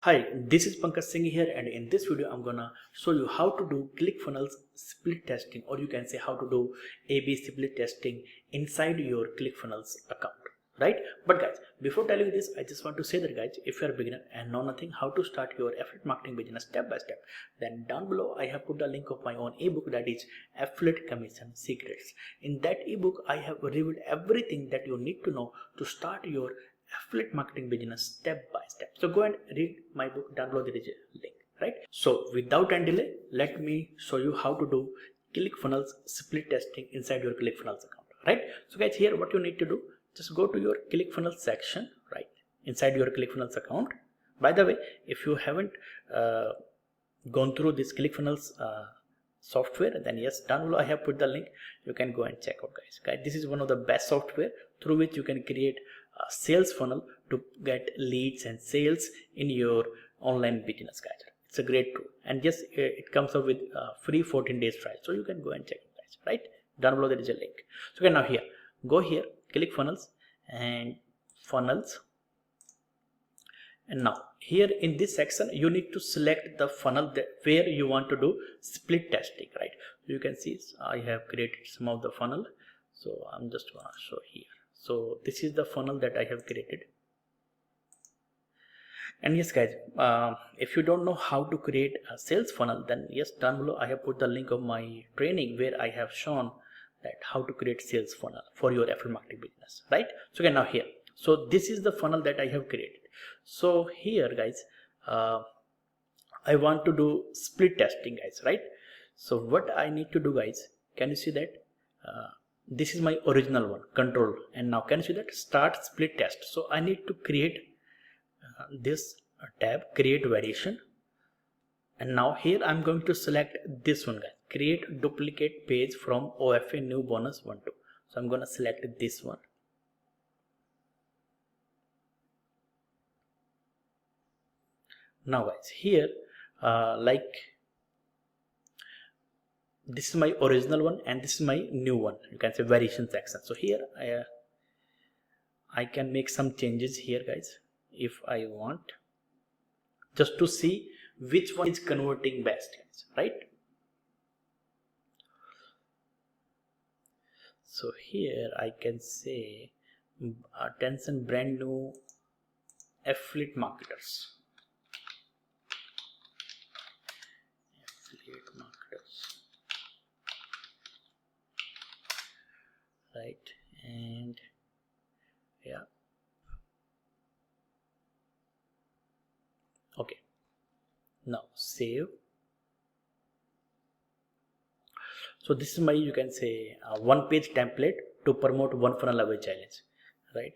Hi, this is Pankaj Singh here, and in this video I'm gonna show you how to do ClickFunnels split testing, or you can say how to do A/B split testing inside your ClickFunnels account, right? But guys, before telling you this, I just want to say that guys, if you are a beginner and know nothing how to start your affiliate marketing business step by step, then down below I have put the link of my own ebook, that is Affiliate Commission Secrets. In that ebook, I have revealed everything that you need to know to start your affiliate marketing business step by step. So go and read my book, down below there is a link, right? So without any delay, let me show you how to do ClickFunnels split testing inside your ClickFunnels account, right? So guys, here what you need to do, just go to your ClickFunnels section, right, inside your ClickFunnels account. By the way, if you haven't gone through this ClickFunnels software, then yes, down below I have put the link. You can go and check out, guys. This is one of the best software through which you can create a sales funnel to get leads and sales in your online business, guys. It's a great tool, and yes, it comes up with free 14 days trial, so you can go and check it, guys, right? Down below there is a link. So okay, now here, go here, click funnels and funnels. And now here in this section, you need to select the funnel where you want to do split testing, right? You can see I have created some of the funnel. So I'm just gonna show here. So this is the funnel that I have created. And yes, guys, if you don't know how to create a sales funnel, then yes, down below I have put the link of my training where I have shown that how to create sales funnel for your affiliate marketing business, right? So again, now here, so this is the funnel that I have created. So here, guys, I want to do split testing, guys, right? So what I need to do, guys, can you see that this is my original one, control, and now can you see that start split test? So I need to create this tab, create variation, and now here I'm going to select this one, guys, create duplicate page from OFA new bonus 1 2. So I'm going to select this one. Now guys, here like this is my original one and this is my new one, you can say variation section. So here I can make some changes here, guys, if I want, just to see which one is converting best, guys, right? So here I can say attention brand new affiliate marketers, right? And yeah, okay, now save. So this is my, you can say, one page template to promote one funnel away challenge, right?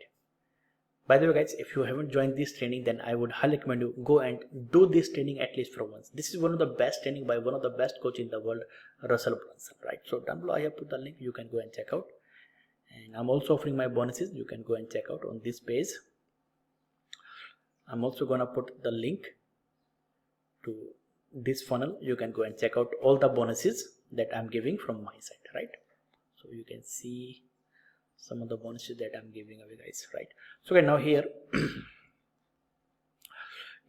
By the way, guys, if you haven't joined this training, then I would highly recommend you go and do this training at least for once. This is one of the best training by one of the best coach in the world, Russell Brunson, right? So down below I have put the link, you can go and check out. And I'm also offering my bonuses, you can go and check out on this page. I'm also gonna put the link to this funnel. You can go and check out all the bonuses that I'm giving from my side, right? So you can see some of the bonuses that I'm giving away, guys, right? So okay, now here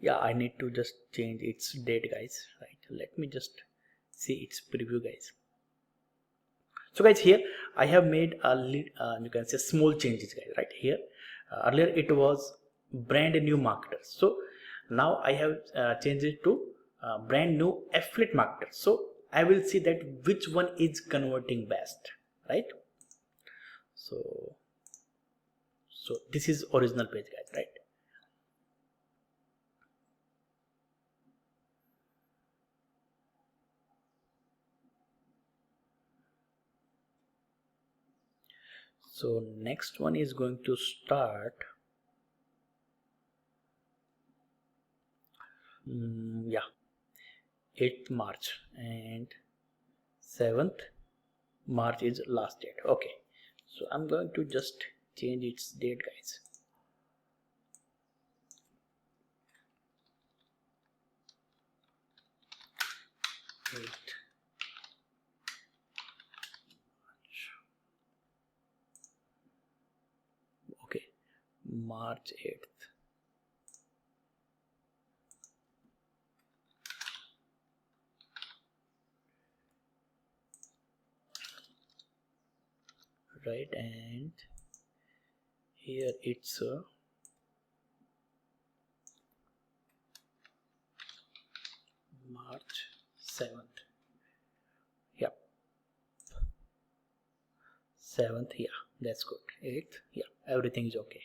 yeah, I need to just change its date, guys, right? Let me just see its preview, guys. So guys, here I have made a you can say small changes, guys, right? Here earlier it was brand new marketers, so now I have changed it to brand new affiliate marketers. So I will see that which one is converting best, right? So this is original page, guys, right? So next one is going to start yeah, 8th March and 7th March is last date. Okay, so I'm going to just change its date, guys. Okay, March 8th. right? And here it's March 7th. Yeah, 7th. Yeah, that's good. 8th. Yeah, everything is okay.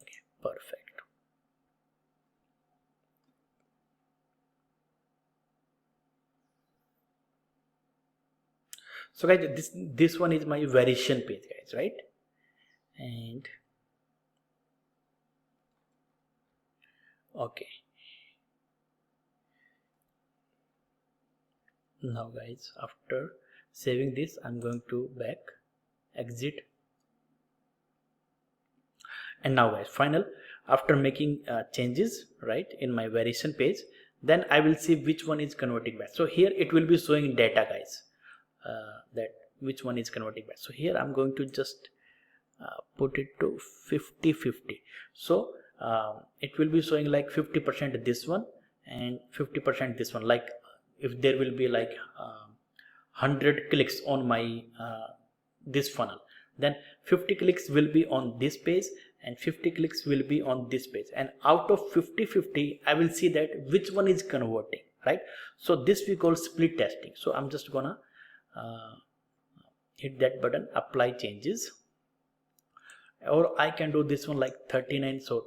Okay, perfect. So guys, this one is my variation page, guys, right? And okay, now guys, after saving this, I'm going to back, exit, and now guys, final, after making changes, right, in my variation page, then I will see which one is converting back. So here it will be showing data, guys, that which one is converting back. So here I'm going to just put it to 50-50. So it will be showing like 50% this one and 50% this one. Like if there will be like 100 clicks on my this funnel, then 50 clicks will be on this page and 50 clicks will be on this page, and out of 50-50 I will see that which one is converting, right? So this we call split testing. So I'm just gonna hit that button, apply changes, or I can do this one like 39. So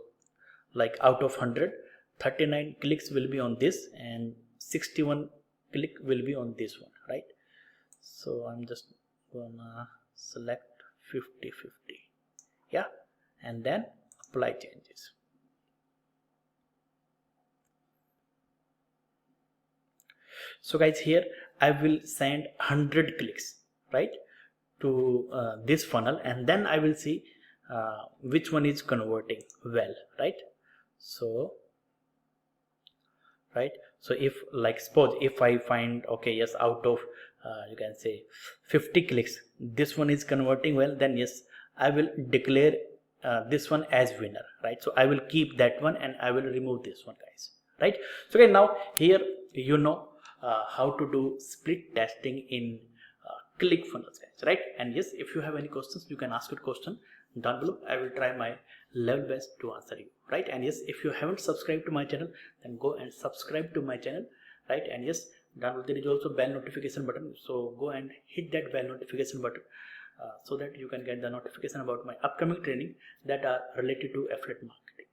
like out of 100, 39 clicks will be on this and 61 click will be on this one, right? So I'm just gonna select 50-50, yeah, and then apply changes. So guys, here I will send 100 clicks, right, to this funnel, and then I will see which one is converting well, right? So if like suppose if I find, okay, yes, out of you can say 50 clicks this one is converting well, then yes, I will declare this one as winner, right? So I will keep that one and I will remove this one, guys, right? So okay, now here you know how to do split testing in Clickfunnels, guys, right? And yes, if you have any questions, you can ask your question down below. I will try my level best to answer you, right? And yes, if you haven't subscribed to my channel, then go and subscribe to my channel, right? And yes, down below there is also bell notification button, so go and hit that bell notification button so that you can get the notification about my upcoming training that are related to affiliate marketing,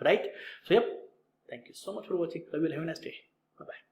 right? So yep, thank you so much for watching. I will have a nice day. Bye bye.